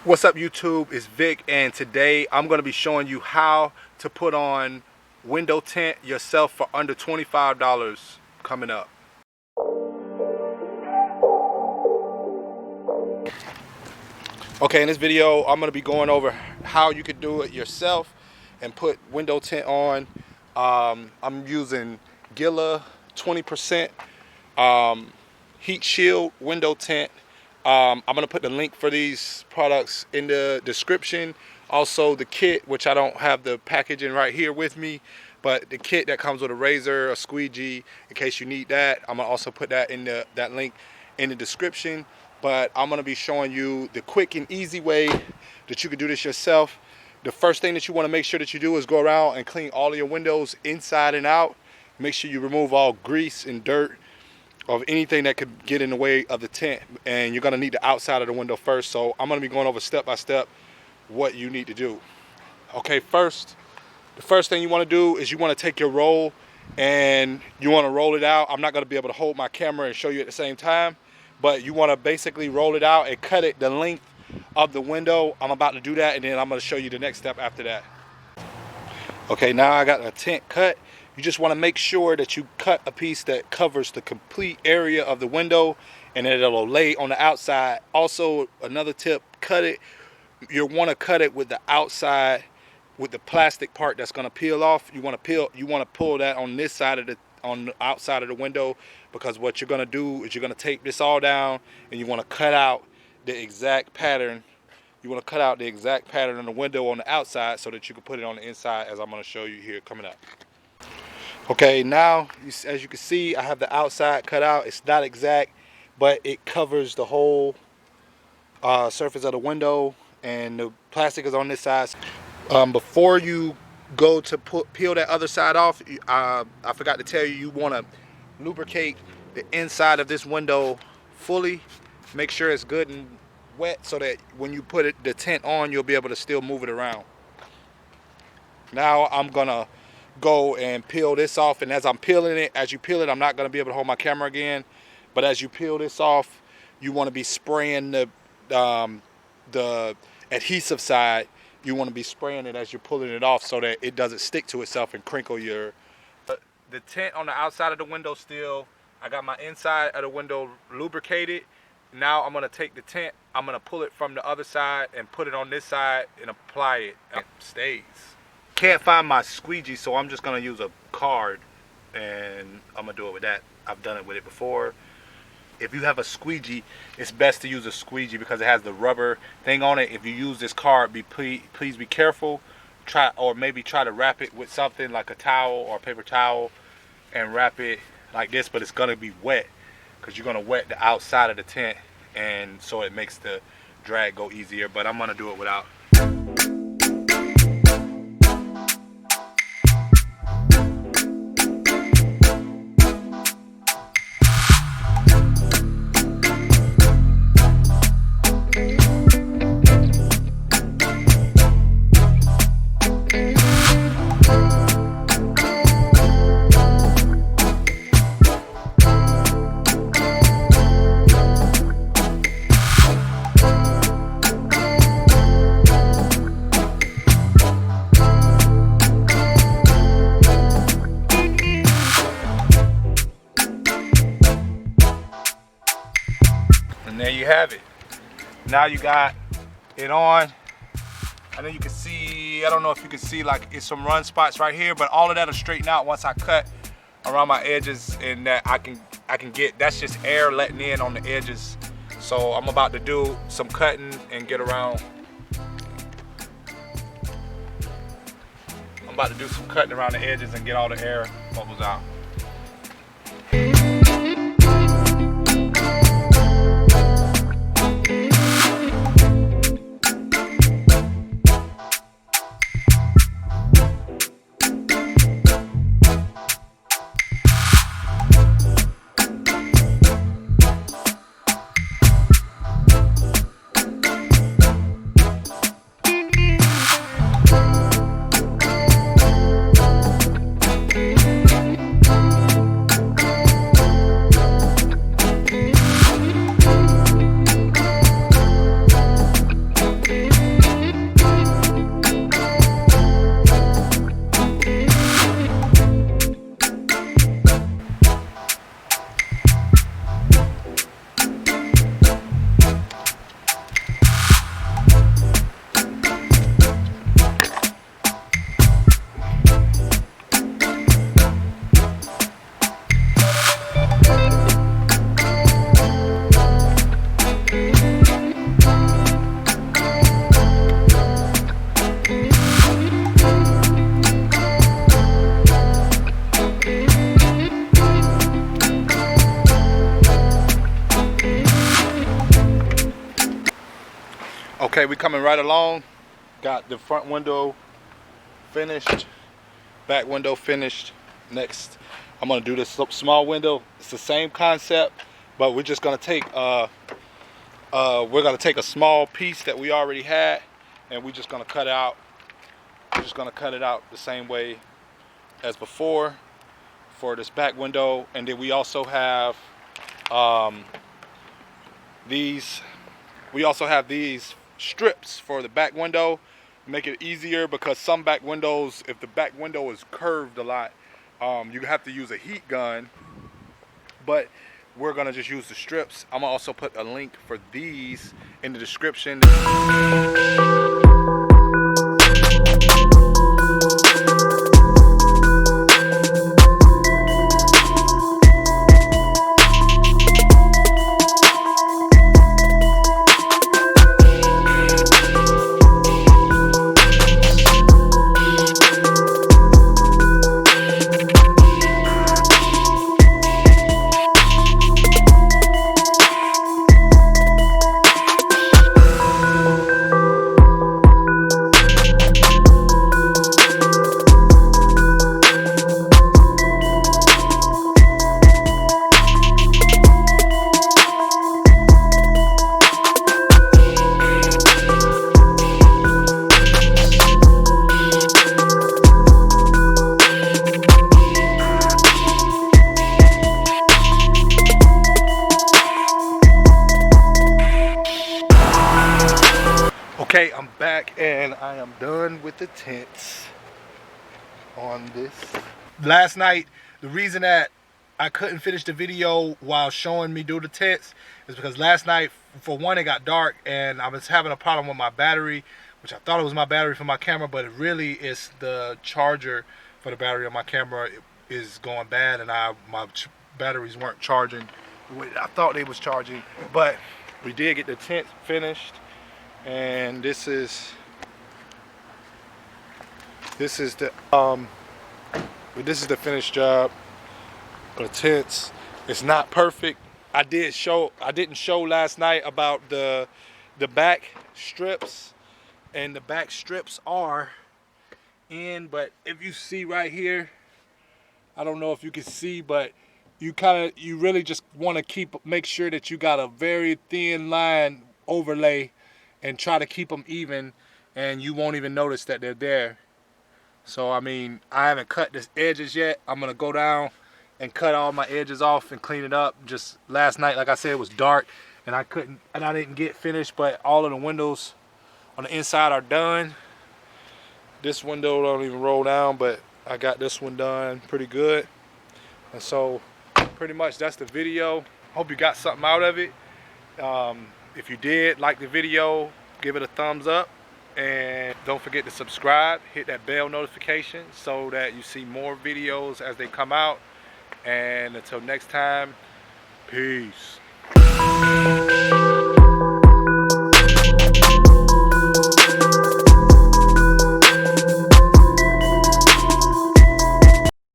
What's up YouTube, it's Vic, and today I'm going to be showing you how to put on window tint yourself for under $25 coming up. Okay, in this video I'm going to be going over how you could do it yourself and put window tint on. I'm using Gila 20% heat shield window tint. I'm going to put the link for these products in the description. Also the kit, which I don't have the packaging right here with me, but the kit that comes with a razor, a squeegee, in case you need that. I'm going to also put that in that link in the description. But I'm going to be showing you the quick and easy way that you can do this yourself. The first thing that you want to make sure that you do is go around and clean all of your windows inside and out. Make sure you remove all grease and dirt of anything that could get in the way of the tint, and you're going to need the outside of the window first. So I'm going to be going over step by step what you need to do. Okay, the first thing you want to do is you want to take your roll and you want to roll it out. I'm not going to be able to hold my camera and show you at the same time, but you want to basically roll it out and cut it the length of the window. I'm about to do that, and then I'm going to show you the next step after that. Okay, now I got a tint cut. You just want to make sure that you cut a piece that covers the complete area of the window and that it'll lay on the outside. Also, another tip, cut it. You want to cut it with the outside, with the plastic part that's going to peel off. You want to pull that on this side of on the outside of the window, because what you're going to do is you're going to tape this all down and you want to cut out the exact pattern. You want to cut out the exact pattern on the window on the outside so that you can put it on the inside, as I'm going to show you here coming up. Okay, now as you can see, I have the outside cut out. It's not exact, but it covers the whole surface of the window, and the plastic is on this side. Before you go to peel that other side off, I forgot to tell you, you want to lubricate the inside of this window fully. Make sure it's good and wet so that when you put the tint on, you'll be able to still move it around. Now I'm gonna go and peel this off, and as I'm peeling it, as you peel it, I'm not going to be able to hold my camera again, but as you peel this off, you want to be spraying the adhesive side. You want to be spraying it as you're pulling it off so that it doesn't stick to itself and crinkle your the tint on the outside of the window. Still, I got my inside of the window lubricated. Now I'm going to take the tint, I'm going to pull it from the other side and put it on this side and apply it. It stays. Can't find my squeegee, so I'm just going to use a card, and I'm going to do it with that. I've done it with it before. If you have a squeegee, it's best to use a squeegee because it has the rubber thing on it. If you use this card, please be careful. Maybe try to wrap it with something like a towel or a paper towel and wrap it like this, but it's going to be wet because you're going to wet the outside of the tint, and so it makes the drag go easier, but I'm going to do it without. And there you have it. Now you got it on. I know you can see, I don't know if you can see, like, it's some run spots right here, but all of that will straighten out once I cut around my edges, and that I can get, that's just air letting in on the edges. So I'm about to do some cutting and get around. I'm about to do some cutting around the edges and get all the air bubbles out. Okay, we coming right along. Got the front window finished, back window finished. Next, I'm gonna do this small window. It's the same concept, but we're just gonna take a small piece that we already had, and we're just gonna cut out. We're just gonna cut it out the same way as before for this back window. And then we also have these. We also have these strips for the back window. Make it easier because some back windows, if the back window is curved a lot, you have to use a heat gun. But we're gonna just use the strips. I'm gonna also put a link for these in the description. Okay, I'm back and I am done with the tints on this. Last night, the reason that I couldn't finish the video while showing me do the tints is because last night, for one, it got dark and I was having a problem with my battery, which I thought it was my battery for my camera, but it really is the charger for the battery on my camera is going bad, and my batteries weren't charging the way I thought they was charging. But we did get the tint finished. And this is the finished job of the tints. It's not perfect. I didn't show last night about the back strips, and the back strips are in, but if you see right here, I don't know if you can see, but you really just want to make sure that you got a very thin line overlay and try to keep them even, and you won't even notice that they're there. So I mean, I haven't cut the edges yet. I'm gonna go down and cut all my edges off and clean it up. Just last night, like I said, it was dark and I didn't get finished, but all of the windows on the inside are done. This window don't even roll down, but I got this one done pretty good. And so pretty much that's the video. Hope you got something out of it. If you did like the video, give it a thumbs up, and don't forget to subscribe, hit that bell notification so that you see more videos as they come out. And until next time, peace.